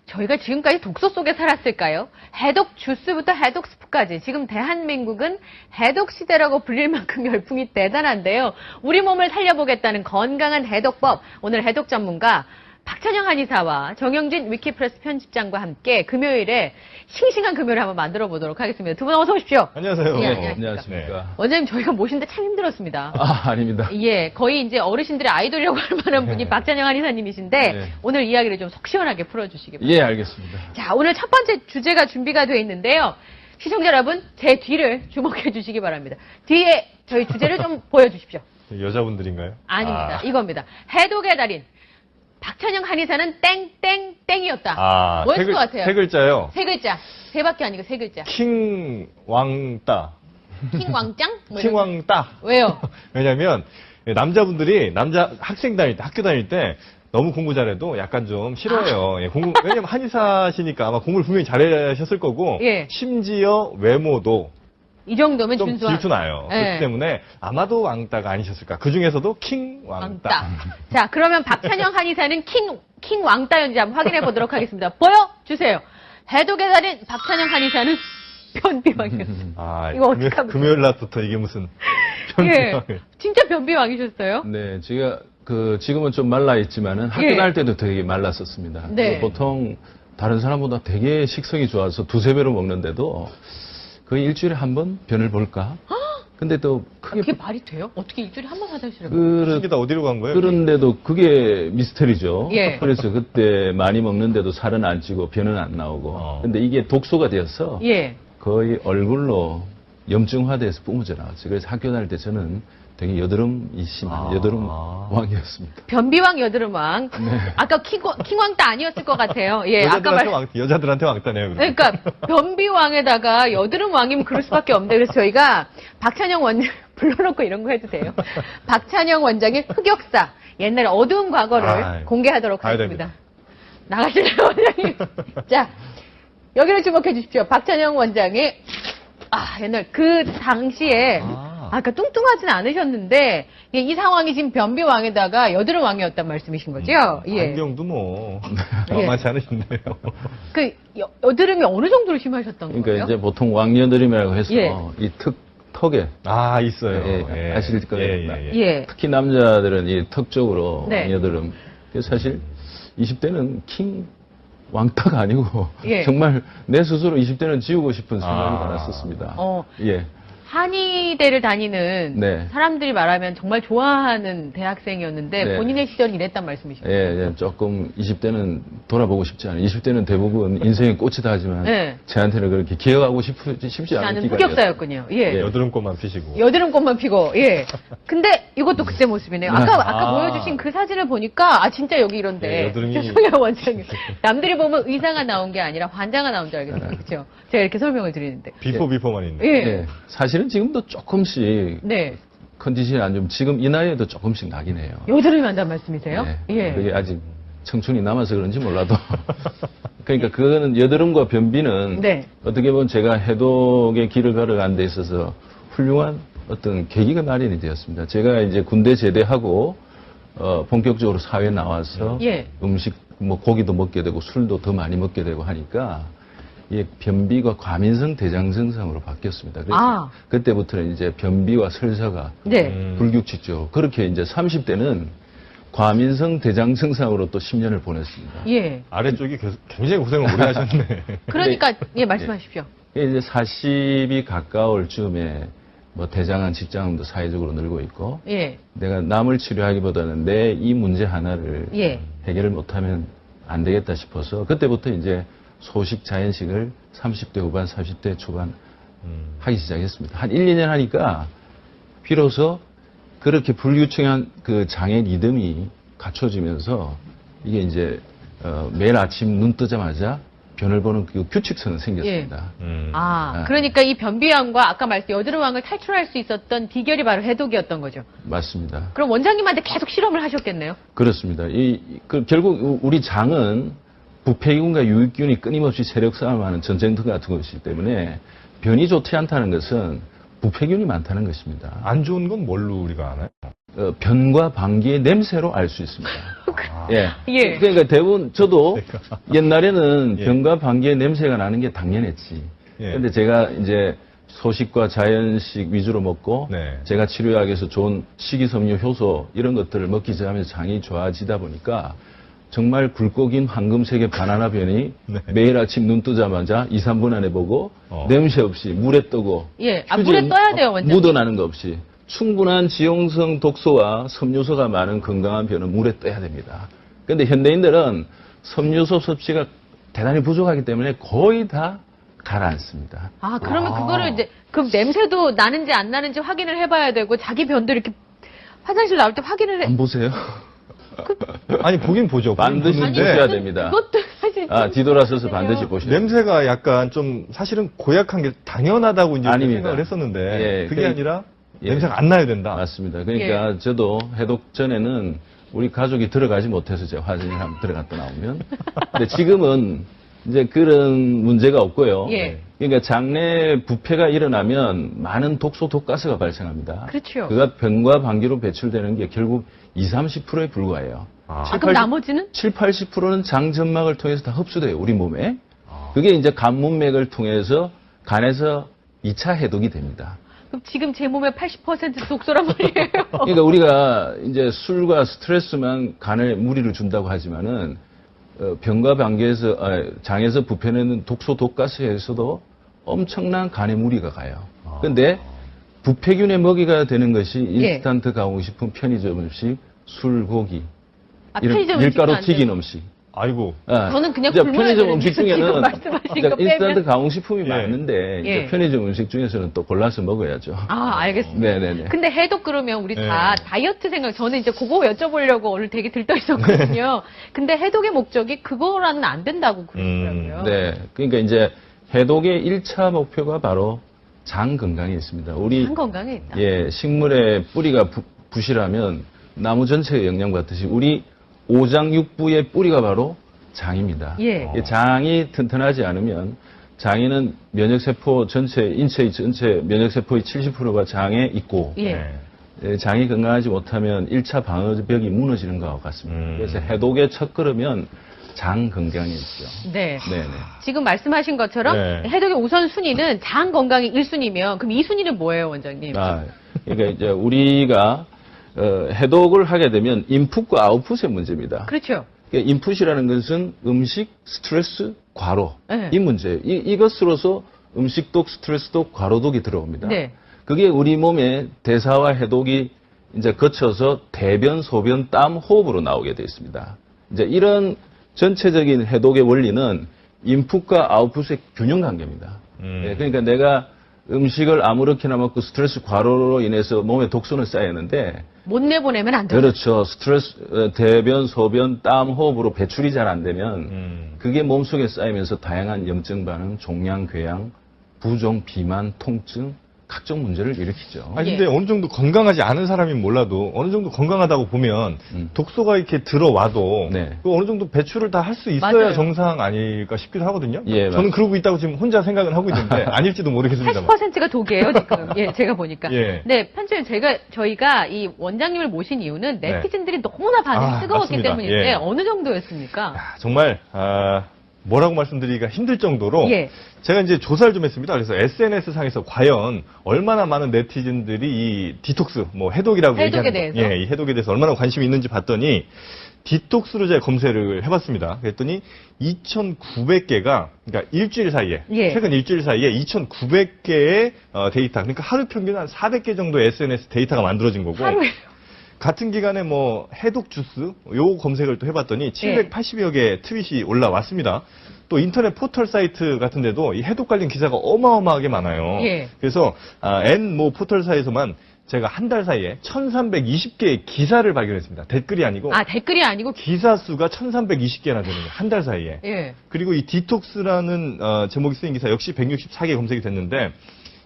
저희가 지금까지 독서 속에 살았을까요? 해독 주스부터 해독 스프까지 지금 대한민국은 해독 시대라고 불릴 만큼 열풍이 대단한데요. 우리 몸을 살려보겠다는 건강한 해독법, 오늘 해독 전문가 박찬영 한의사와 정영진 위키프레스 편집장과 함께 금요일에 싱싱한 금요일을 한번 만들어 보도록 하겠습니다. 두 분 어서 오십시오. 안녕하세요. 예, 안녕하십니까. 원장님 저희가 모시는데 참 힘들었습니다. 아닙니다. 예, 거의 이제 어르신들의 아이돌이라고 할 만한 분이 박찬영 한의사님이신데 네. 오늘 이야기를 좀 속 시원하게 풀어주시기 바랍니다. 예, 알겠습니다. 자, 오늘 첫 번째 주제가 준비가 되어 있는데요. 시청자 여러분, 제 뒤를 주목해 주시기 바랍니다. 뒤에 저희 주제를 좀 보여주십시오. 여자분들인가요? 아닙니다. 이겁니다. 해독의 달인. 박찬영 한의사는 땡땡땡이었다. 뭐였을 것 같아요? 세 글자요. 세 글자. 세 밖에 아니고 세 글자. 킹왕따. 킹왕짱? 뭐 이런 거. 킹왕따. 왜요? 왜냐면 남자분들이 학생 다닐 때, 학교 다닐 때 너무 공부 잘해도 약간 좀 싫어해요. 예, 왜냐면 한의사시니까 아마 공부를 분명히 잘하셨을 거고 예. 심지어 외모도 이 정도면 좀 준수한. 질투나요. 예. 그렇기 때문에 아마도 왕따가 아니셨을까. 그 중에서도 킹왕따. 왕따. 자, 그러면 박찬영 한의사는 킹 왕따였는지 한번 확인해 보도록 하겠습니다. 보여주세요. 해독의 달인 박찬영 한의사는 변비왕이었습니다. 아, 이거 어떡합니까? 금요일 날부터 이게 무슨 예, 변비왕을. 진짜 변비왕이셨어요? 네, 제가 지금은 좀 말라 있지만은 학교 예. 다닐 때도 되게 말랐었습니다. 네. 보통 다른 사람보다 되게 식성이 좋아서 두세 배로 먹는데도 거의 일주일에 한 번 변을 볼까? 근데 또 크게 그게 말이 돼요? 어떻게 일주일에 한 번 화장실을 가요? 신기다. 어디로 간 거예요? 그런데도 그게 미스터리죠. 예. 그래서 그때 많이 먹는데도 살은 안 찌고 변은 안 나오고. 근데 이게 독소가 되어서 예. 거의 얼굴로 염증화돼서 뿜어져 나왔어요. 그래서 학교 다닐 때 저는 되게 여드름이 심한 여드름 왕이었습니다. 변비왕 여드름왕. 아까 킹왕따 아니었을 것 같아요. 예, 아까 여자들한테 왕따네요. 그럼. 그러니까 변비왕에다가 여드름왕이면 그럴 수밖에 없는데 그래서 저희가 박찬영 원장 불러놓고 이런 거 해도 돼요. 박찬영 원장의 흑역사 옛날에 어두운 과거를 공개하도록 가야 하겠습니다. 나가실래요 원장님? 자 여기를 주목해 주십시오. 박찬영 원장의 옛날 그 당시에 아까 뚱뚱하진 않으셨는데 이 상황이 지금 변비왕에다가 여드름왕이었단 말씀이신 거죠? 예. 안경도 뭐 예. 만만치 않으신데요. 그 여드름이 어느 정도로 심하셨던 거예요? 그러니까 이제 보통 왕여드름이라고 해서 예. 이 턱에 있어요. 예, 아실 겁니다. 예. 특히 남자들은 이 턱 쪽으로 네. 왕여드름. 그래서 사실 20대는 킹 왕따가 아니고 예. 정말 내 스스로 20대는 지우고 싶은 생각이 많았었습니다. 예. 한의대를 다니는 네. 사람들이 말하면 정말 좋아하는 대학생이었는데 네. 본인의 시절이 이랬단 말씀이시죠? 예, 조금 20대는 돌아보고 싶지 않아요. 20대는 대부분 인생의 꽃이다 하지만 네. 저한테는 그렇게 기억하고 싶지 않은 나는 기간이었어요. 흑역사였군요. 예. 예. 여드름꽃만 피시고. 여드름꽃만 피고, 예. 근데 이것도 그때 모습이네요. 아까 아. 보여주신 그 사진을 보니까, 진짜 여기 이런데. 예, 여드름이. 죄송해요, 원장님. 남들이 보면 의사가 나온 게 아니라 환자가 나온 줄 알겠어요. 그렇죠? 제가 이렇게 설명을 드리는데. 비포만 있네. 예. 예. 사실은 지금도 조금씩 네. 컨디션이 안 좋으면 지금 이 나이에도 조금씩 나긴 해요. 여드름이 난다는 말씀이세요? 예. 그게 아직 청춘이 남아서 그런지 몰라도. 그러니까 그거는 여드름과 변비는 네. 어떻게 보면 제가 해독의 길을 걸어가는 데 있어서 훌륭한 어떤 계기가 마련이 되었습니다. 제가 이제 군대 제대하고 본격적으로 사회에 나와서 예. 음식 뭐 고기도 먹게 되고 술도 더 많이 먹게 되고 하니까 이 변비가 과민성 대장증상으로 바뀌었습니다. 그래서 그때부터는 이제 변비와 설사가 네. 불규칙적으로 그렇게 이제 30대는 과민성 대장증상으로 또 10년을 보냈습니다. 예. 아래쪽이 굉장히 고생을 오래 하셨네. 그러니까, 예, 말씀하십시오. 이제 40이 가까울 즈음에 뭐 대장암, 직장암도 사회적으로 늘고 있고 예. 내가 남을 치료하기보다는 내 이 문제 하나를 예. 해결을 못하면 안 되겠다 싶어서 그때부터 이제 소식, 자연식을 30대 후반, 40대 초반 하기 시작했습니다. 한 1, 2년 하니까 비로소 그렇게 불규칙한 그 장의 리듬이 갖춰지면서 이게 이제 매일 아침 눈 뜨자마자 변을 보는 그 규칙성은 생겼습니다. 그러니까 이 변비왕과 아까 말씀 여드름왕을 탈출할 수 있었던 비결이 바로 해독이었던 거죠. 맞습니다. 그럼 원장님한테 계속 실험을 하셨겠네요? 그렇습니다. 결국 우리 장은 부패균과 유익균이 끊임없이 세력 싸움하는 전쟁터 같은 것이기 때문에 변이 좋지 않다는 것은 부패균이 많다는 것입니다. 안 좋은 건 뭘로 우리가 아나요? 변과 방귀의 냄새로 알 수 있습니다. 예. 예. 그러니까 대부분 저도 옛날에는 예. 변과 방귀의 냄새가 나는 게 당연했지. 예. 근데 제가 이제 소식과 자연식 위주로 먹고 네. 제가 치료약에서 좋은 식이섬유 효소 이런 것들을 먹기 시작하면서 장이 좋아지다 보니까 정말 굵고 긴 황금색의 바나나 변이 네. 매일 아침 눈 뜨자마자 2, 3분 안에 보고 어. 냄새 없이 물에 뜨고 예. 아, 휴지에 물에 떠야 돼요, 원장님. 묻어나는 거 없이 충분한 지용성 독소와 섬유소가 많은 건강한 변은 물에 떠야 됩니다. 그런데 현대인들은 섬유소 섭취가 대단히 부족하기 때문에 거의 다 가라앉습니다. 아, 그러면 그거를 이제, 그럼 냄새도 나는지 안 나는지 확인을 해봐야 되고, 자기 변도 이렇게 화장실 나올 때 확인을 해. 안 보세요? 아니 보긴 보죠. 반드시 보긴 보셔야 보는데 됩니다. 그것도 사실. 좀 뒤돌아서서 그래요. 반드시 보셔야 됩니다. 냄새가 약간 좀 사실은 고약한 게 당연하다고 이제 아닙니다. 생각을 했었는데 예, 그게 아니라 예. 냄새가 안 나야 된다. 맞습니다. 그러니까 저도 해독 전에는 우리 가족이 들어가지 못해서 제가 화장실 한번 들어갔다 나오면. 근데 지금은 이제 그런 문제가 없고요. 예. 그러니까 장내 부패가 일어나면 많은 독소, 독가스가 발생합니다. 그렇죠. 그가 변과 방귀로 배출되는 게 결국 20, 30%에 불과해요. 아. 아, 그럼 나머지는? 7, 80%는 장 점막을 통해서 다 흡수돼요, 우리 몸에. 그게 이제 간 문맥을 통해서 간에서 2차 해독이 됩니다. 그럼 지금 제 몸의 80% 독소란 말이에요. 그러니까 우리가 이제 술과 스트레스만 간에 무리를 준다고 하지만은 변과 방귀에서 장에서 부패내는 독소 독가스에서도 엄청난 간에 무리가 가요. 그런데 부패균의 먹이가 되는 것이 예. 인스턴트 가공식품, 편의점 음식, 술, 고기, 아, 이런 편의점 밀가루 음식도 안 튀긴 돼요. 음식. 아이고. 저는 그냥 이제 굶어야 편의점 되는데 음식 지금 중에는 말씀하신 그러니까 거 빼면. 인스턴트 가공식품이 예. 많은데 이제 예. 편의점 음식 중에서는 또 골라서 먹어야죠. 아, 알겠습니다. 네네네. 근데 해독 그러면 우리 다 네. 다이어트 생각, 저는 이제 그거 여쭤보려고 오늘 되게 들떠 있었거든요. 근데 해독의 목적이 그거라는 안 된다고 그러더라고요. 네. 그러니까 이제 해독의 1차 목표가 바로 장 건강에 있습니다. 우리 장 건강에 있다. 예, 식물의 뿌리가 부실하면 나무 전체의 영양 받듯이 우리 오장육부의 뿌리가 바로 장입니다. 예. 장이 튼튼하지 않으면 장에는 면역세포 전체, 인체의 전체 면역세포의 70%가 장에 있고 예. 장이 건강하지 못하면 1차 방어벽이 무너지는 것과 같습니다. 그래서 해독의 첫 걸음은 장 건강에 있죠. 네. 네네. 지금 말씀하신 것처럼 네. 해독의 우선 순위는 장 건강이 1순위면 그럼 2순위는 뭐예요, 원장님? 그러니까 이제 우리가 해독을 하게 되면 인풋과 아웃풋의 문제입니다. 그렇죠. 그러니까 인풋이라는 것은 음식, 스트레스, 과로 네. 이 문제. 이것으로서 음식독, 스트레스독, 과로독이 들어옵니다. 네. 그게 우리 몸의 대사와 해독이 이제 거쳐서 대변, 소변, 땀, 호흡으로 나오게 되어 있습니다. 이제 이런 전체적인 해독의 원리는 인풋과 아웃풋의 균형 관계입니다. 예, 그러니까 내가 음식을 아무렇게나 먹고 스트레스 과로로 인해서 몸에 독소는 쌓였는데 못 내보내면 안 돼요. 그렇죠. 스트레스, 대변, 소변, 땀, 호흡으로 배출이 잘 안 되면 그게 몸속에 쌓이면서 다양한 염증 반응, 종양, 궤양, 부종, 비만, 통증, 각종 문제를 일으키죠. 아니 근데 어느 정도 건강하지 않은 사람이 몰라도 어느 정도 건강하다고 보면 독소가 이렇게 들어와도 네. 그 어느 정도 배출을 다 할 수 있어야 맞아요. 정상 아닐까 싶기도 하거든요. 예, 저는 그러고 있다고 지금 혼자 생각은 하고 있는데 아닐지도 모르겠습니다만. 80%가 독이에요, 지금. 예, 제가 보니까. 예. 네, 편집님, 저희가 이 원장님을 모신 이유는 네. 네티즌들이 너무나 반응이 아, 뜨거웠기 맞습니다. 때문인데 예. 어느 정도였습니까? 야, 정말 뭐라고 말씀드리기가 힘들 정도로 예. 제가 이제 조사를 좀 했습니다. 그래서 SNS 상에서 과연 얼마나 많은 네티즌들이 이 디톡스, 뭐 해독이라고 해독에 얘기하는 대해서? 거, 이 해독에 대해서 얼마나 관심이 있는지 봤더니 디톡스로 제가 검색을 해봤습니다. 그랬더니 2,900개가 그러니까 일주일 사이에 예. 최근 일주일 사이에 2,900개의 데이터, 그러니까 하루 평균 한 400개 정도의 SNS 데이터가 만들어진 거고. 하루에. 같은 기간에 뭐 해독 주스 요 검색을 또 해봤더니 예. 780여 개의 트윗이 올라왔습니다. 또 인터넷 포털 사이트 같은 데도 이 해독 관련 기사가 어마어마하게 많아요. 예. 그래서 N 뭐 포털사에서만 제가 한 달 사이에 1320개의 기사를 발견했습니다. 댓글이 아니고 아, 댓글이 아니고. 기사 수가 1320개나 되는 거예요. 한 달 사이에. 예. 그리고 이 디톡스라는 제목이 쓰인 기사 역시 164개 검색이 됐는데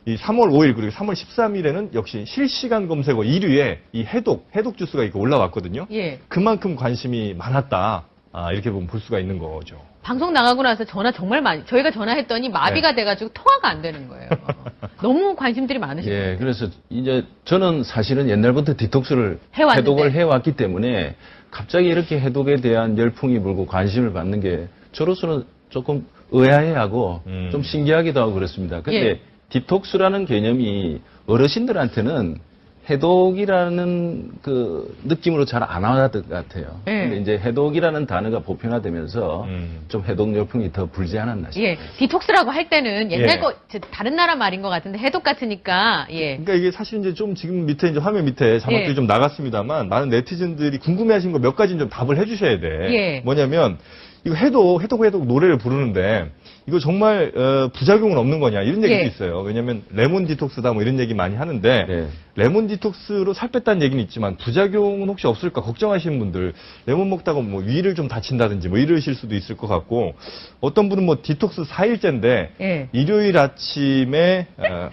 이 3월 5일 그리고 3월 13일에는 역시 실시간 검색어 1위에 이 해독 주스가 이렇게 올라왔거든요. 예. 그만큼 관심이 많았다. 이렇게 보면 볼 수가 있는 거죠. 방송 나가고 나서 전화 정말 많이, 저희가 전화했더니 마비가 네. 돼가지고 통화가 안 되는 거예요. 너무 관심들이 많으시죠. 예, 그래서 이제 저는 사실은 옛날부터 디톡스를 해왔는데. 해독을 해왔기 때문에 갑자기 이렇게 해독에 대한 열풍이 불고 관심을 받는 게 저로서는 조금 의아해하고 좀 신기하기도 하고 그렇습니다. 근데 예. 디톡스라는 개념이 어르신들한테는 해독이라는 그 느낌으로 잘 안 와닿을 것 같아요. 예. 근데 이제 해독이라는 단어가 보편화되면서 좀 해독 열풍이 더 불지 않았나 싶어요. 예, 디톡스라고 할 때는 옛날 예. 거, 다른 나라 말인 것 같은데 해독 같으니까, 예. 그러니까 이게 사실 이제 좀 지금 밑에 이제 화면 밑에 자막들이 예. 좀 나갔습니다만 많은 네티즌들이 궁금해하신 거 몇 가지는 좀 답을 해주셔야 돼. 예. 뭐냐면 이거 해독 노래를 부르는데 이거 정말 부작용은 없는 거냐 이런 얘기도 예. 있어요. 왜냐면 레몬 디톡스다 뭐 이런 얘기 많이 하는데 네. 레몬 디톡스로 살 뺐다는 얘기는 있지만 부작용은 혹시 없을까 걱정하시는 분들 레몬 먹다가 뭐 위를 좀 다친다든지 뭐 이러실 수도 있을 것 같고 어떤 분은 뭐 디톡스 4일째인데 예. 일요일 아침에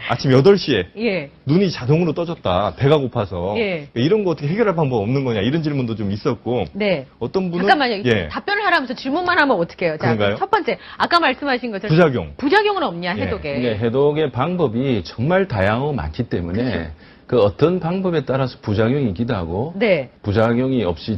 아침 8시에 예. 눈이 자동으로 떠졌다. 배가 고파서. 예. 이런 거 어떻게 해결할 방법 없는 거냐. 이런 질문도 좀 있었고. 네. 어떤 분은. 잠깐만요. 예. 답변을 하라면서 질문만 하면 어떡해요? 자, 그런가요? 첫 번째. 아까 말씀하신 것처럼. 부작용. 부작용은 없냐, 예. 해독에. 이게 해독의 방법이 정말 다양하고 많기 때문에 그 어떤 방법에 따라서 부작용이 있기도 하고 네. 부작용이 없이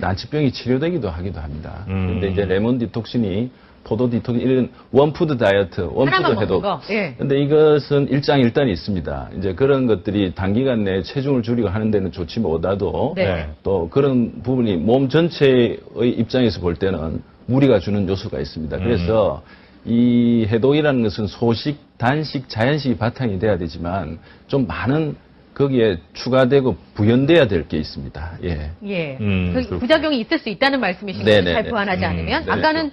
난치병이 치료되기도 하기도 합니다. 근데 이제 레몬 디톡신이 포도 디톡신 이런 원푸드 다이어트, 원푸드 하나만 먹는 해독. 거. 예. 근데 이것은 일장일단이 있습니다. 이제 그런 것들이 단기간 내에 체중을 줄이고 하는 데는 좋지 못하도 네. 또 그런 부분이 몸 전체의 입장에서 볼 때는 무리가 주는 요소가 있습니다. 그래서 이 해독이라는 것은 소식, 단식, 자연식이 바탕이 돼야 되지만 좀 많은 거기에 추가되고 부연돼야 될 게 있습니다. 예. 예. 그렇군요. 부작용이 있을 수 있다는 말씀이신 네네네. 거죠. 잘 보완하지 않으면. 네. 아까는,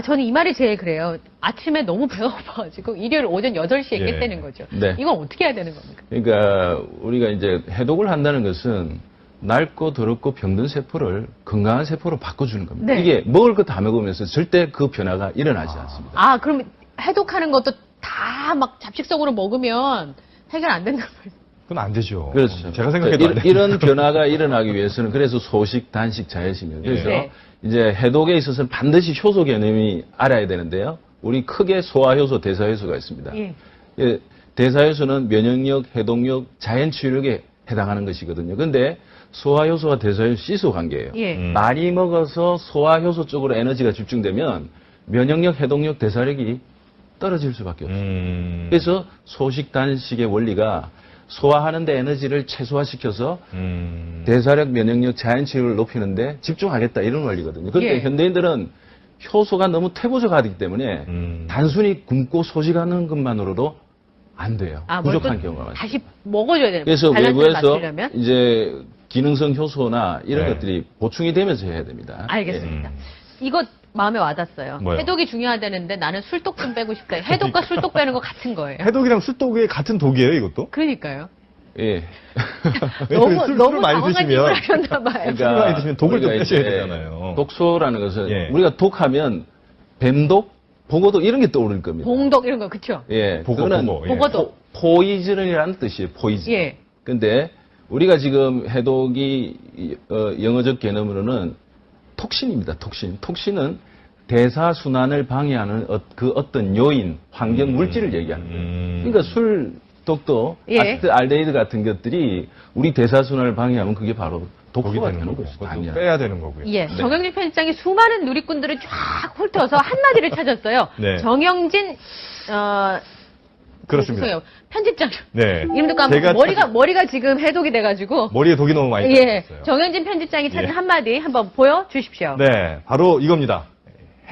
저는 이 말이 제일 그래요. 아침에 너무 배가 고파가지고 일요일 오전 8시에 예. 깼다는 거죠. 네. 이건 어떻게 해야 되는 겁니까? 그러니까 우리가 이제 해독을 한다는 것은 낡고 더럽고 병든 세포를 건강한 세포로 바꿔주는 겁니다. 네. 이게 먹을 거 다 먹으면서 절대 그 변화가 일어나지 않습니다. 그럼 해독하는 것도 다 막 잡식성으로 먹으면 해결 안 된다는 말씀. 그건 안 되죠. 그렇죠. 제가 생각해도 안 돼요. 이런 변화가 일어나기 위해서는 그래서 소식, 단식, 자연식이에요. 그래서 네. 이제 해독에 있어서는 반드시 효소 개념이 알아야 되는데요. 우리 크게 소화효소, 대사효소가 있습니다. 예. 예, 대사효소는 면역력, 해독력, 자연치유력에 해당하는 것이거든요. 근데 소화효소와 대사효소 시소 관계예요. 예. 많이 먹어서 소화효소 쪽으로 에너지가 집중되면 면역력, 해독력, 대사력이 떨어질 수밖에 없어요. 그래서 소식, 단식의 원리가 소화하는 데 에너지를 최소화시켜서 대사력, 면역력, 자연치유를 높이는데 집중하겠다 이런 원리거든요. 그런데 예. 현대인들은 효소가 너무 퇴보져 가기 때문에 단순히 굶고 소식하는 것만으로도 안 돼요. 뭘 부족한 또 경우가 많습니다. 다시 먹어줘야 되는 그래서 밸런스를 외부에서 맞추려면? 이제 기능성 효소나 이런 네. 것들이 보충이 되면서 해야 됩니다. 알겠습니다. 이거 마음에 와닿았어요. 뭐요? 해독이 중요하다는데 나는 술독 좀 빼고 싶다. 해독과 술독 빼는 거 같은 거예요. 해독이랑 술독이 같은 독이에요, 이것도? 그러니까요. 예. 너무 술을 많이 당황한 드시면. 짓을 하셨나 봐요. 술을 많이 드시면 독을 좀 우리가 빼셔야 이제 되잖아요. 독소라는 것은 예. 우리가 독하면 뱀독, 보고독 이런 게 떠오를 겁니다. 봉독 이런 거 그쵸? 예, 보고, 그거는 보고, 예. 보고독. 포이즌이라는 뜻이에요. 포이즌. 예. 근데 우리가 지금 해독이 영어적 개념으로는 톡신입니다. 톡신. 톡신은 대사 순환을 방해하는 그 어떤 요인, 환경 물질을 얘기하는 거예요. 그러니까 술 독도 예. 알데히드 같은 것들이 우리 대사 순환을 방해하면 그게 바로 독이 독소가 되는 되는 거고. 거죠. 그것도 당연히. 빼야 되는 거고요. 예. 정영진 편집장이 수많은 누리꾼들을 쫙 훑어서 한마디를 찾았어요. 네. 정영진, 그렇습니다. 죄송해요. 편집장. 네. 이름도 까먹고 제가 머리가 지금 해독이 돼가지고. 머리에 독이 너무 많이 예. 들어있어요. 정영진 편집장이 찾은 예. 한마디 한번 보여주십시오. 네, 바로 이겁니다.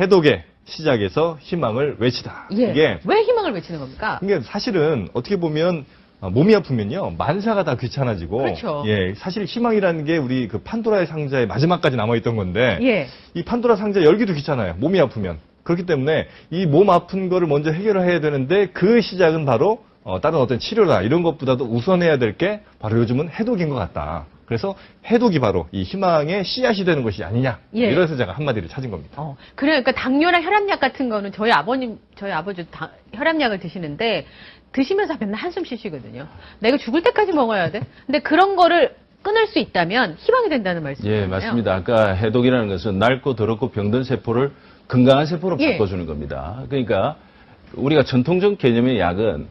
해독의 시작에서 희망을 외치다. 예. 이게 왜 희망을 외치는 겁니까? 이게 사실은 어떻게 보면 몸이 아프면요 만사가 다 귀찮아지고 그렇죠. 예 사실 희망이라는 게 우리 그 판도라의 상자의 마지막까지 남아 있던 건데 예. 이 판도라 상자 열기도 귀찮아요 몸이 아프면 그렇기 때문에 이 몸 아픈 거를 먼저 해결을 해야 되는데 그 시작은 바로 다른 어떤 치료나 이런 것보다도 우선해야 될 게 바로 요즘은 해독인 것 같다. 그래서 해독이 바로 이 희망의 씨앗이 되는 것이 아니냐. 예. 이래서 제가 한마디를 찾은 겁니다. 그러니까 당뇨랑 혈압약 같은 거는 저희 아버지 혈압약을 드시는데 드시면서 맨날 한숨 쉬시거든요. 내가 죽을 때까지 먹어야 돼? 근데 그런 거를 끊을 수 있다면 희망이 된다는 말씀이잖아요. 예, 맞습니다. 아까 해독이라는 것은 낡고 더럽고 병든 세포를 건강한 세포로 예. 바꿔주는 겁니다. 그러니까 우리가 전통적 개념의 약은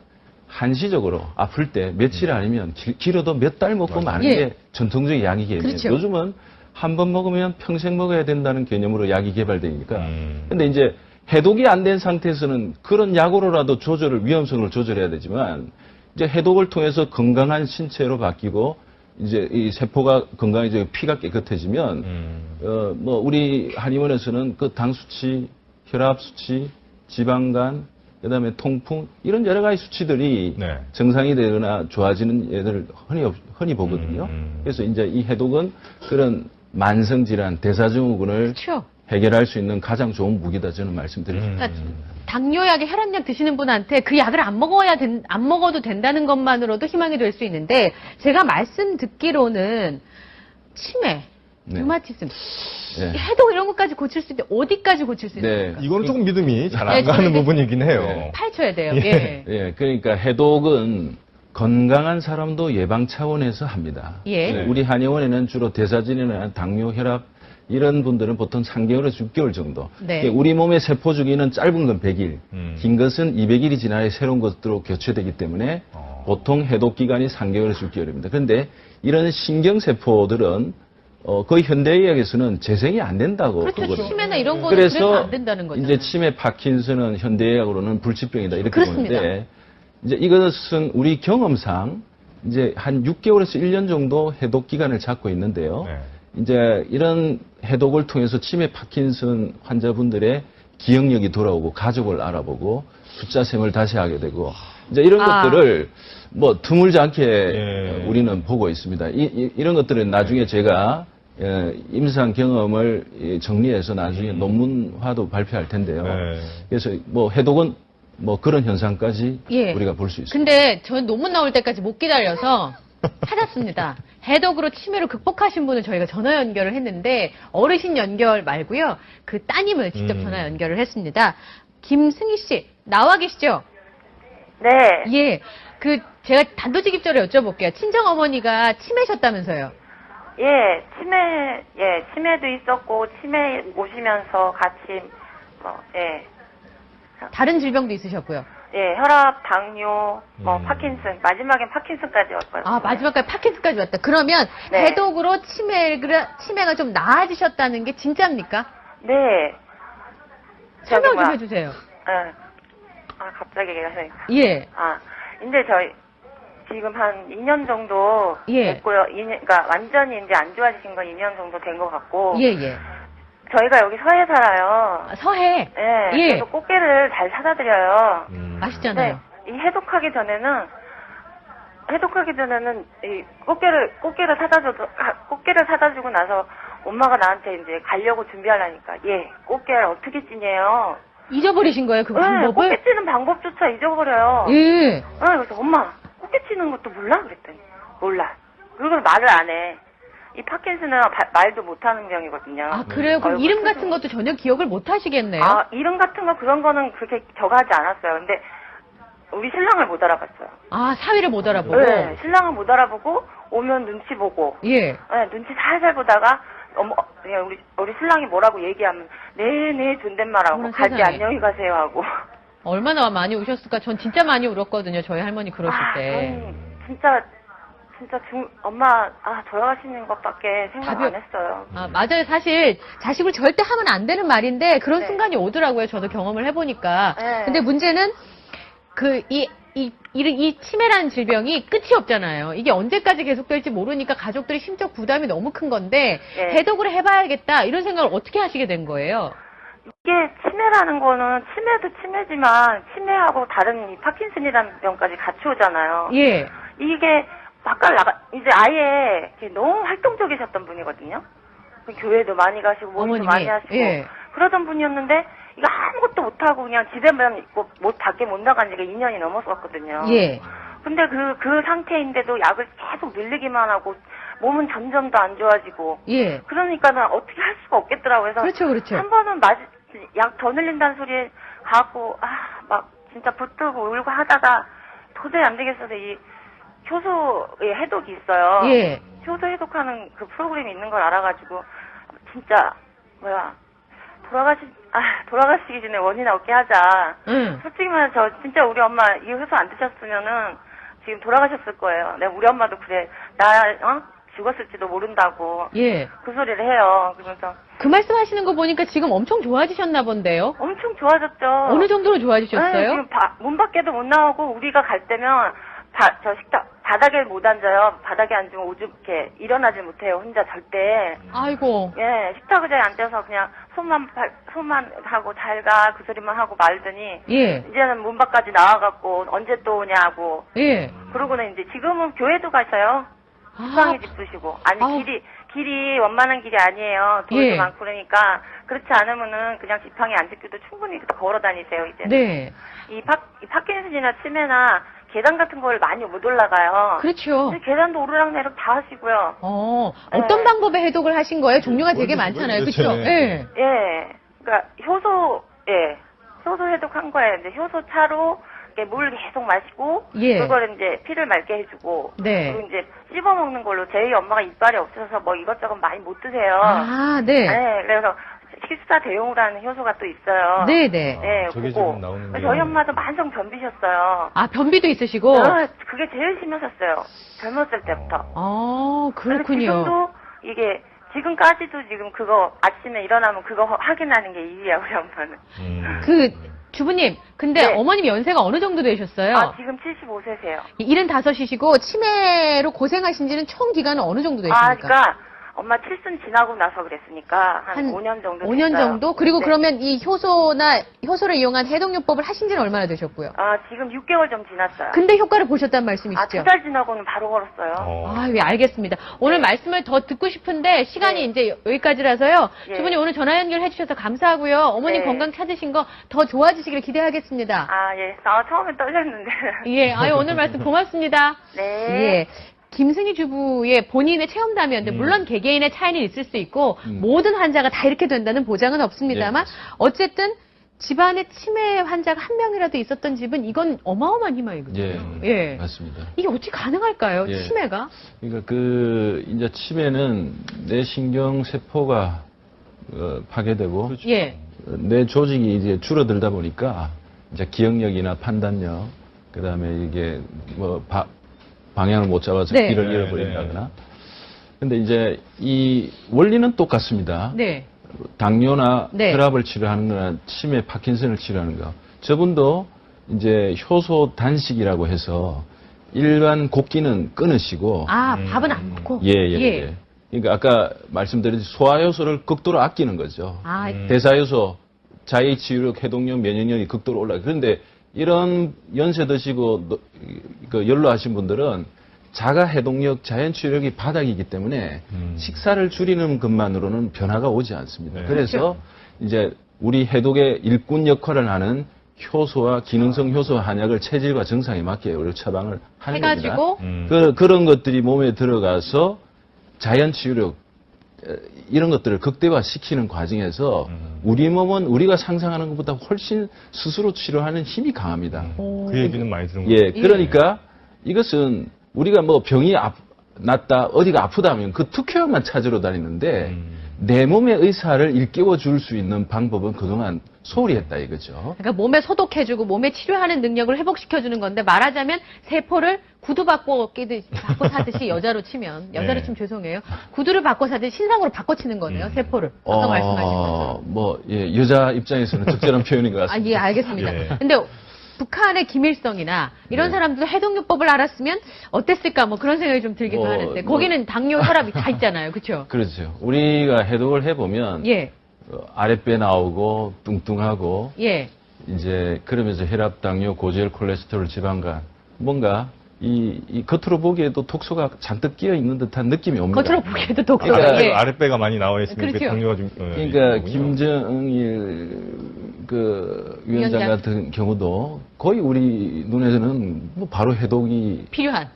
한시적으로 아플 때 며칠 아니면 길어도 몇 달 먹고 마는 예. 게 전통적 약이 개념이에요. 그렇죠. 요즘은 한 번 먹으면 평생 먹어야 된다는 개념으로 약이 개발되니까. 음. 근데 이제 해독이 안 된 상태에서는 그런 약으로라도 위험성을 조절해야 되지만 이제 해독을 통해서 건강한 신체로 바뀌고 이제 이 세포가 건강해지고 피가 깨끗해지면 뭐 우리 한의원에서는 그 당 수치, 혈압 수치, 지방간, 그다음에 통풍 이런 여러 가지 수치들이 네. 정상이 되거나 좋아지는 예를 흔히 보거든요. 그래서 이제 이 해독은 그런 만성 질환, 대사증후군을 그렇죠. 해결할 수 있는 가장 좋은 무기다 저는 말씀드립니다. 그러니까 당뇨약에 혈압약 드시는 분한테 그 약을 안 먹어도 된다는 것만으로도 희망이 될 수 있는데 제가 말씀 듣기로는 치매, 네. 류마티즘, 네. 해독 이런 것까지 고칠 수 있는데 어디까지 고칠 수 네. 있습니까? 이거는 조금 믿음이 잘 안 네, 가는 저는 부분이긴 해요. 네. 파헤쳐야 돼요. 예. 예, 그러니까 해독은 건강한 사람도 예방 차원에서 합니다. 예. 네. 우리 한의원에는 주로 대사질이나 당뇨, 혈압 이런 분들은 보통 3개월에서 6개월 정도. 네. 우리 몸의 세포 주기는 짧은 건 100일, 긴 것은 200일이 지나야 새로운 것으로 교체되기 때문에 보통 해독 기간이 3개월에서 6개월입니다. 그런데 이런 신경세포들은 거의 현대의학에서는 재생이 안 된다고 그렇죠. 보거든요. 치매나 이런 거는 그래서 그래서 안 된다는 거죠. 이제 치매, 파킨슨은 현대의학으로는 불치병이다 이렇게 그렇습니다. 보는데 이제 이것은 우리 경험상 이제 한 6개월에서 1년 정도 해독 기간을 잡고 있는데요. 네. 이제 이런 해독을 통해서 치매, 파킨슨 환자분들의 기억력이 돌아오고 가족을 알아보고 숫자 셈을 다시 하게 되고 이제 이런 것들을 뭐 드물지 않게 예. 우리는 보고 있습니다. 이런 것들은 나중에 제가 임상 경험을 정리해서 나중에 논문화도 발표할 텐데요. 네. 그래서 뭐 해독은 뭐 그런 현상까지 예. 우리가 볼 수 있습니다. 근데 저는 논문 나올 때까지 못 기다려서 찾았습니다. 해독으로 치매를 극복하신 분을 저희가 전화 연결을 했는데 어르신 연결 말고요. 그 따님을 직접 전화 연결을 했습니다. 김승희 씨 나와 계시죠? 네. 예. 그 제가 단도직입적으로 여쭤볼게요. 친정 어머니가 치매셨다면서요? 치매도 있었고, 치매 모시면서 같이, 다른 질병도 있으셨고요. 혈압, 당뇨, 파킨슨, 마지막엔 파킨슨까지 왔거든요. 아, 마지막까지 파킨슨까지 왔다. 그러면 네. 해독으로 치매가 좀 나아지셨다는 게 진짜입니까? 네. 설명 좀 뭐야. 해주세요. 갑자기 얘기하세요. 예. 이제 저희, 지금 한 2년 정도 예. 됐고요. 그러니까 완전히 이제 안 좋아지신 건 2년 정도 된 것 같고. 예, 예. 저희가 여기 서해 살아요. 서해. 예. 예. 그래서 꽃게를 잘 사다 드려요. 맛있잖아요. 이 해독하기 전에는 이 꽃게를 사다 주고 나서 엄마가 나한테 이제 가려고 준비하려니까 꽃게를 어떻게 찌냐요. 잊어버리신 거예요, 그 방법을? 꽃게 찌는 방법조차 잊어버려요. 예. 그래서 엄마 꽃게 찌는 것도 몰라? 그랬더니 몰라. 그걸 말을 안 해. 이 파킨슨은 말도 못하는 병이거든요. 아, 그래요? 그럼 얼굴 이름 크고. 같은 것도 전혀 기억을 못 하시겠네요? 이름 같은 거 그런 거는 그렇게 적하지 않았어요. 근데 우리 신랑을 못 알아봤어요. 아, 사위를 못 알아보고? 네, 신랑을 못 알아보고 오면 눈치 보고. 예. 네, 눈치 살살 보다가 그냥 우리 신랑이 뭐라고 얘기하면 네네 존댓말하고 어머나, 가지 세상에. 안녕히 가세요 하고. 얼마나 많이 우셨을까? 전 진짜 많이 울었거든요, 저희 할머니 그러실 때. 저는 진짜 엄마 돌아가시는 것밖에 생각 답이 안 했어요. 아, 맞아요. 사실 자식을 절대 하면 안 되는 말인데 그런 네. 순간이 오더라고요. 저도 경험을 해보니까. 네. 근데 문제는 이 치매라는 질병이 끝이 없잖아요. 이게 언제까지 계속될지 모르니까 가족들이 심적 부담이 너무 큰 건데 네. 해독을 해봐야겠다 이런 생각을 어떻게 하시게 된 거예요? 이게 치매라는 거는 치매도 치매지만 치매하고 다른 이 파킨슨이라는 병까지 같이 오잖아요. 예. 이게 이제 아예 너무 활동적이셨던 분이거든요. 교회도 많이 가시고 모임도 어머님이. 많이 하시고 예. 그러던 분이었는데 이거 아무것도 못하고 그냥 집에만 있고 밖에 못 나간 지가 2년이 넘었었거든요. 예. 근데 그 상태인데도 약을 계속 늘리기만 하고 몸은 점점 더 안 좋아지고 예. 그러니까는 어떻게 할 수가 없겠더라고요. 그래서 그렇죠, 그렇죠. 한 번은 약 더 늘린다는 소리에 가고 막 진짜 붙들고 울고 하다가 도저히 안 되겠어서 이 효소의 해독이 있어요. 예. 효소 해독하는 그 프로그램이 있는 걸 알아가지고 진짜 돌아가시기 전에 원이나 얻게 하자. 솔직히 말해서 저 진짜 우리 엄마 이 효소 안 드셨으면은 지금 돌아가셨을 거예요. 내가 우리 엄마도 그래. 죽었을지도 모른다고. 예. 그 소리를 해요. 그러면서 그 말씀 하시는 거 보니까 지금 엄청 좋아지셨나 본데요? 엄청 좋아졌죠. 어느 정도로 네, 좋아지셨어요? 지금 문 밖에도 못 나오고 우리가 갈 때면 저 식탁 바닥에 못 앉아요. 바닥에 앉으면 오죽 이렇게 일어나지 못해요. 혼자 절대. 아이고. 예, 식탁 의자에 앉아서 그냥 손만 하고 잘 가 그 소리만 하고 말더니 예. 이제는 문 밖까지 나와갖고 언제 또 오냐고. 예. 그러고는 이제 지금은 교회도 가셔요. 지팡이 짚으시고. 아니 길이 원만한 길이 아니에요. 돌도 예. 많고 그러니까 그렇지 않으면은 그냥 지팡이 안 짚고도 충분히 걸어 다니세요 이제. 네. 이 파킨슨이나 치매나 계단 같은 걸 많이 못 올라가요. 그렇죠. 근데 계단도 오르락내리락 다 하시고요. 어떤 네. 방법의 해독을 하신 거예요? 종류가 되게 뭔지 많잖아요. 모르겠어요. 그렇죠? 예. 예. 그러니까 효소 해독한 거예요. 이제 효소 차로 이렇게 물 계속 마시고 예. 그걸 이제 피를 맑게 해주고 네. 그리고 이제 씹어 먹는 걸로 저희 엄마가 이빨이 없어서 뭐 이것저것 많이 못 드세요. 아, 네. 네, 그래서 식사 대용으로 하는 효소가 또 있어요. 네, 네. 네, 저게 그거. 지금 나오는 게. 저희 엄마도 만성 변비셨어요. 아, 변비도 있으시고? 그게 제일 심하셨어요. 젊었을 때부터. 그래서 그렇군요. 지금도 이게 지금까지도 지금 그거 아침에 일어나면 그거 확인하는 게 일이야 우리 엄마는. 주부님, 근데 네. 어머님 연세가 어느 정도 되셨어요? 지금 75세세요. 75이시고 치매로 고생하신 지는 총 기간은 어느 정도 되십니까? 그러니까 엄마 칠순 지나고 나서 그랬으니까 한 5년 정도 5년 됐어요. 정도? 그리고 네. 그러면 이 효소를 이용한 해독요법을 하신 지는 얼마나 되셨고요? 지금 6개월 좀 지났어요. 근데 효과를 보셨단 말씀이시죠? 2달 지나고는 바로 걸었어요. 예, 알겠습니다. 오늘 네. 말씀을 더 듣고 싶은데 시간이 네. 이제 여기까지라서요. 예. 주부님 오늘 전화 연결해 주셔서 감사하고요. 어머님 네. 건강 찾으신 거 더 좋아지시길 기대하겠습니다. 예. 처음엔 떨렸는데. 예, 오늘 말씀 고맙습니다. 네. 예. 김승희 주부의 본인의 체험담이었는데 물론 개개인의 차이는 있을 수 있고 모든 환자가 다 이렇게 된다는 보장은 없습니다만 어쨌든 집안에 치매 환자가 한 명이라도 있었던 집은 이건 어마어마한 희망이거든요. 예, 맞습니다. 이게 어떻게 가능할까요? 예. 치매가? 그러니까 이제 치매는 내 신경 세포가 파괴되고 그렇죠. 예. 내 조직이 이제 줄어들다 보니까 이제 기억력이나 판단력, 그다음에 이게 뭐 방향을 못 잡아서 네. 길을 잃어버린다거나. 근데 이제 이 원리는 똑같습니다. 네. 당뇨나 네. 혈압을 치료하는 거나 치매, 파킨슨을 치료하는 거. 저분도 이제 효소 단식이라고 해서 일반 곡기는 끊으시고 밥은 안 먹고? 예. 그러니까 아까 말씀드린 소화효소를 극도로 아끼는 거죠. 대사효소, 자해치유력, 해독력, 면역력이 극도로 올라가요. 그런데 이런 연세 드시고 연로하신 분들은 자가 해독력, 자연치유력이 바닥이기 때문에 식사를 줄이는 것만으로는 변화가 오지 않습니다. 네. 그래서 이제 우리 해독의 일꾼 역할을 하는 효소와 기능성 효소 한약을 체질과 증상에 맞게 우리 처방을 하는 겁니다. 해가지고 그런 것들이 몸에 들어가서 자연치유력 이런 것들을 극대화시키는 과정에서 우리 몸은 우리가 상상하는 것보다 훨씬 스스로 치료하는 힘이 강합니다. 그 얘기는 많이 들은 예, 거예요. 그러니까 이것은 우리가 뭐 병이 났다, 어디가 아프다 하면 그 특효약만 찾으러 다니는데 내 몸의 의사를 일깨워 줄 수 있는 방법은 그동안 소홀히 했다 이거죠. 그러니까 몸에 소독해주고 몸에 치료하는 능력을 회복시켜주는 건데 말하자면 세포를 구두 바꿔 사듯이 여자로 치면 네. 죄송해요. 구두를 바꿔 사듯이 신상으로 바꿔 치는 거네요. 세포를. 아까 말씀하신 것처럼. 여자 입장에서는 적절한 표현인 것 같습니다. 예, 알겠습니다. 예. 근데 북한의 김일성이나 이런 네. 사람들도 해독요법을 알았으면 어땠을까 뭐 그런 생각이 좀 들기도 하는데 거기는 당뇨, 혈압이 다 있잖아요. 그렇죠? 그렇죠. 우리가 해독을 해보면 예. 아랫배 나오고 뚱뚱하고 예. 이제 그러면서 혈압, 당뇨, 고지혈, 콜레스테롤, 지방간 뭔가 이 겉으로 보기에도 독소가 잔뜩 끼어 있는 듯한 느낌이 옵니다. 겉으로 보기에도 독소가. 그러니까 예. 아랫배가 많이 나와 있으면 그렇죠. 그 당뇨가 좀. 그러니까 있군요. 김정일 위원장 같은 경우도 거의 우리 눈에서는 뭐 바로 해독이 필요한.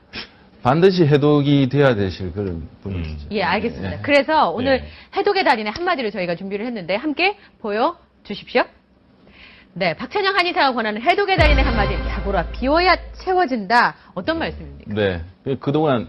반드시 해독이 돼야 되실 그런 분이시죠. 예, 알겠습니다. 예. 그래서 오늘 네. 해독의 달인의 한마디로 저희가 준비를 했는데 함께 보여주십시오. 네, 박찬영 한의사가 권하는 해독의 달인의 한마디. 자고라 비워야 채워진다. 어떤 말씀입니까? 네. 그동안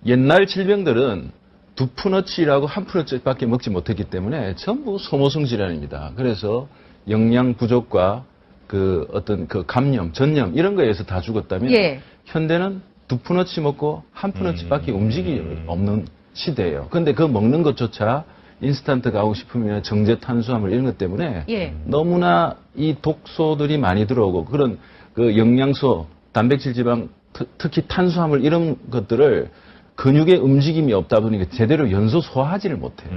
옛날 질병들은 2푼어치라고 1푼어치밖에 먹지 못했기 때문에 전부 소모성 질환입니다. 그래서 영양 부족과 그 어떤 그 감염, 전염 이런 거에 의해서 다 죽었다면 예. 현대는 2푼어치 먹고 1푼어치밖에 움직임이 없는 시대예요. 근데 그 먹는 것조차 인스턴트 가공식품이나 정제 탄수화물 이런 것 때문에 예. 너무나 이 독소들이 많이 들어오고 그런 그 영양소, 단백질, 지방, 특히 탄수화물 이런 것들을 근육의 움직임이 없다 보니까 제대로 연소 소화하지를 못해요.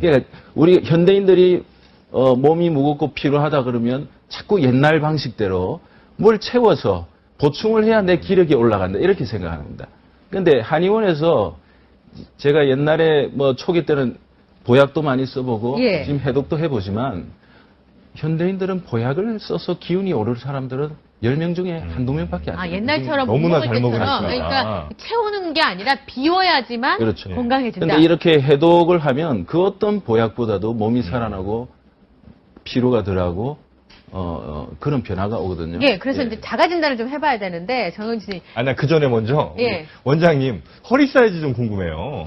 그러니까 우리 현대인들이 몸이 무겁고 피로하다 그러면 자꾸 옛날 방식대로 뭘 채워서 보충을 해야 내 기력이 올라간다 이렇게 생각합니다. 그런데 한의원에서 제가 옛날에 뭐 초기 때는 보약도 많이 써보고 예. 지금 해독도 해보지만 현대인들은 보약을 써서 기운이 오를 사람들은 10명 중에 한두 명밖에 안 돼요. 옛날처럼 못 너무나 먹을 잘 때처럼 먹으니까. 그러니까 채우는 게 아니라 비워야지만 그렇죠. 건강해진다. 근데 이렇게 해독을 하면 그 어떤 보약보다도 몸이 살아나고 피로가 덜하고 그런 변화가 오거든요. 예, 그래서 이제 자가 진단을 좀 해봐야 되는데 정은진 씨, 나 그 전에 먼저 우리 예. 원장님 허리 사이즈 좀 궁금해요.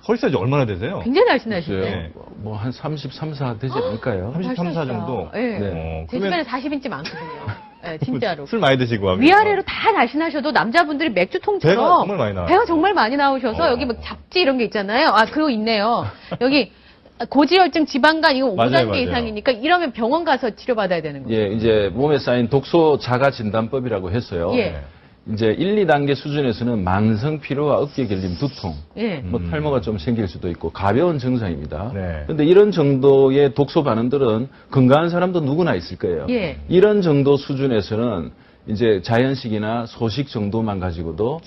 허리 사이즈 얼마나 되세요? 굉장히 날씬하시네. 네. 뭐 한 33, 4 되지 않을까요? 33, 4 정도? 예. 네. 제 주변에 40인치 많거든요. 예, 진짜로. 술 많이 드시고 하면 위아래로 다 날씬하셔도 남자분들이 맥주통처럼 배가 정말 많이 나와요. 배가 정말 많이 나오셔서 어. 여기 막 잡지 이런 게 있잖아요. 그거 있네요. 여기 고지혈증, 지방간 이거 맞아요, 5단계 맞아요. 이상이니까 이러면 병원 가서 치료받아야 되는 거예요. 예, 이제 몸에 쌓인 독소 자가 진단법이라고 했어요. 예. 이제 1, 2단계 수준에서는 만성 피로와 어깨 결림, 두통, 예. 뭐 탈모가 좀 생길 수도 있고 가벼운 증상입니다. 네. 그런데 이런 정도의 독소 반응들은 건강한 사람도 누구나 있을 거예요. 예. 이런 정도 수준에서는 이제 자연식이나 소식 정도만 가지고도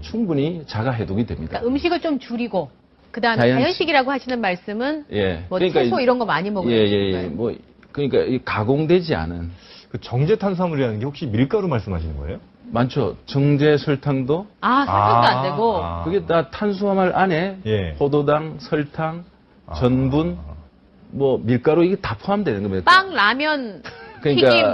충분히 자가 해독이 됩니다. 그러니까 음식을 좀 줄이고 그다음에 자연식. 자연식이라고 하시는 말씀은 예. 뭐 그러니까 채소 이- 이런 거 많이 먹어야 예, 되는 거예요. 뭐 그러니까 이 가공되지 않은 그 정제 탄수화물이라는 게 혹시 밀가루 말씀하시는 거예요? 많죠. 정제 설탕도 설탕도 안 되고. 그게 다 탄수화물 안에 예. 포도당, 설탕, 전분, 뭐 밀가루 이게 다 포함되는 겁니다. 빵, 라면, 그러니까 튀김,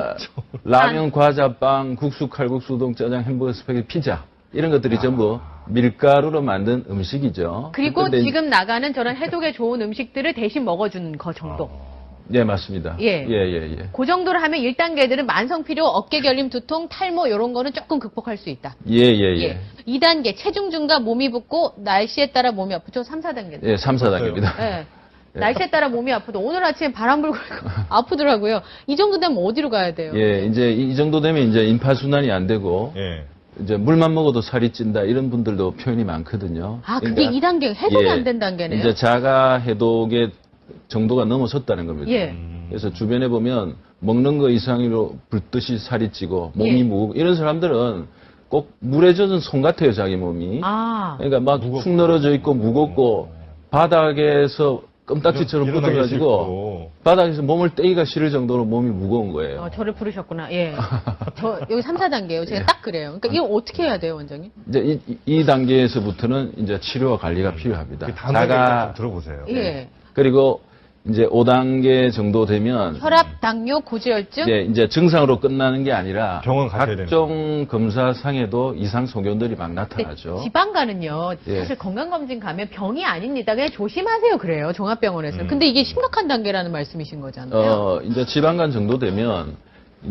라면, 과자, 빵, 국수, 칼국수, 우동, 짜장, 햄버거, 스파게티, 피자 이런 것들이 전부 밀가루로 만든 음식이죠. 그리고 근데 지금 나가는 저런 해독에 좋은 음식들을 대신 먹어주는 거 정도. 예, 맞습니다. 예. 예. 그 정도로 하면 1단계들은 만성피로, 어깨결림, 두통, 탈모 이런 거는 조금 극복할 수 있다. 예. 2단계 체중 증가, 몸이 붓고 날씨에 따라 몸이 아프죠. 3, 4단계. 예, 3, 4단계입니다. 예. 날씨에 따라 몸이 아프도 오늘 아침에 바람 불고 아프더라고요. 이 정도 되면 어디로 가야 돼요? 예, 이제 이 정도 되면 이제 임파순환이 안 되고 예. 이제 물만 먹어도 살이 찐다 이런 분들도 표현이 많거든요. 그게 2단계 해독이 예, 안 된 단계네요. 이제 자가 해독의 정도가 넘어섰다는 겁니다. 예. 그래서 주변에 보면 먹는 거 이상으로 불듯이 살이 찌고 몸이 예. 무겁고 이런 사람들은 꼭 물에 젖은 손 같아요, 자기 몸이. 그러니까 막 툭 늘어져 있고 무겁고 바닥에서 껌딱지처럼 일어나기 붙어가지고 싫고. 바닥에서 몸을 떼기가 싫을 정도로 몸이 무거운 거예요. 저를 부르셨구나. 예. 저 여기 3, 4단계예요. 제가 딱 그래요. 그러니까 이거 어떻게 해야 돼요, 원장님? 이제 이 단계에서부터는 이제 치료와 관리가 필요합니다. 그 다음 단계 일단 좀 들어보세요. 예. 그리고 이제 5단계 정도 되면 혈압, 당뇨, 고지혈증. 이제 증상으로 끝나는 게 아니라 병원 가셔야 되는 각종 검사상에도 이상 소견들이 막 근데 나타나죠. 지방간은요, 예. 사실 건강검진 가면 병이 아닙니다. 그냥 조심하세요. 그래요. 종합병원에서는. 근데 이게 심각한 단계라는 말씀이신 거잖아요. 이제 지방간 정도 되면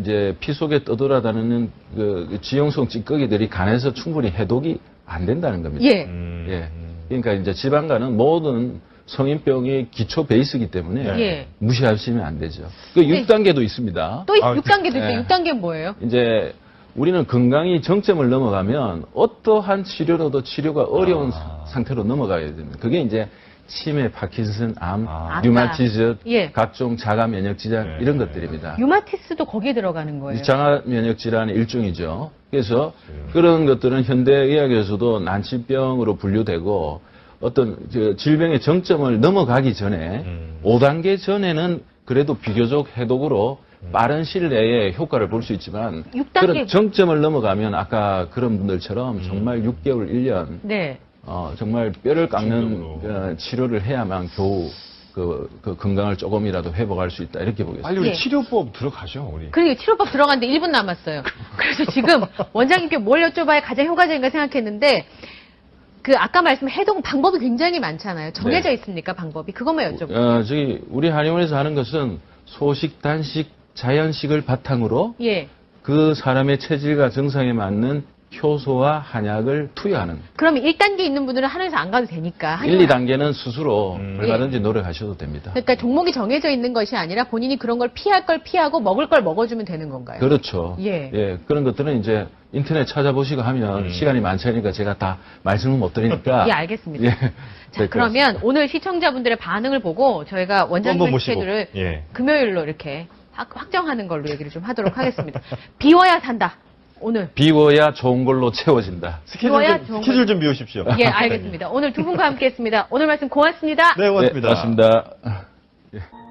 이제 피 속에 떠돌아다니는 그 지용성 찌꺼기들이 간에서 충분히 해독이 안 된다는 겁니다. 예. 예. 그러니까 이제 지방간은 모든 성인병의 기초 베이스이기 때문에 예. 무시하시면 안 되죠. 그 6단계도 있습니다. 또 6단계도 있어요. 예. 6단계는 뭐예요? 이제 우리는 건강이 정점을 넘어가면 어떠한 치료로도 치료가 어려운 상태로 넘어가야 됩니다. 그게 이제 치매, 파킨슨, 암, 류마티즈, 예. 각종 자가 면역 질환 이런 것들입니다. 유마티스도 거기에 들어가는 거예요. 자가 면역 질환의 일종이죠. 그래서 그런 것들은 현대 의학에서도 난치병으로 분류되고 어떤 질병의 정점을 넘어가기 전에 5단계 전에는 그래도 비교적 해독으로 빠른 시일 내에 효과를 볼 수 있지만 6단계. 그런 정점을 넘어가면 아까 그런 분들처럼 정말 6개월, 1년 네. 정말 뼈를 깎는 치료를 해야만 겨우 그 건강을 조금이라도 회복할 수 있다 이렇게 보겠습니다. 빨리 우리 예. 치료법 들어가죠, 우리. 그리고 치료법 들어갔는데 1분 남았어요. 그래서 지금 원장님께 뭘 여쭤봐야 가장 효과적인가 생각했는데 그 아까 말씀 해독 방법이 굉장히 많잖아요. 정해져 네. 있습니까, 방법이? 그것만 여쭤볼게요. 저기 우리 한의원에서 하는 것은 소식, 단식, 자연식을 바탕으로 예. 그 사람의 체질과 증상에 맞는 효소와 한약을 투여하는. 그러면 1단계 있는 분들은 한의원에서 안 가도 되니까. 1, 2단계는 스스로 예. 얼마든지 노력하셔도 됩니다. 그러니까 종목이 정해져 있는 것이 아니라 본인이 그런 걸 피할 걸 피하고 먹을 걸 먹어주면 되는 건가요? 그렇죠. 예. 그런 것들은 이제 인터넷 찾아보시고 하면 시간이 많으니까 제가 다 말씀을 못 드리니까. 예, 알겠습니다. 예. 자, 될 것 그러면 같습니다. 오늘 시청자분들의 반응을 보고 저희가 한번 원장님 모시고. 스케줄을 예. 금요일로 이렇게 확정하는 걸로 얘기를 좀 하도록 하겠습니다. 비워야 산다. 오늘. 비워야 좋은 걸로 채워진다. 좋아요, 좋은 스케줄 좀 비우십시오. 예, 알겠습니다. 오늘 두 분과 함께 했습니다. 오늘 말씀 고맙습니다. 네, 고맙습니다. 네, 고맙습니다. 예.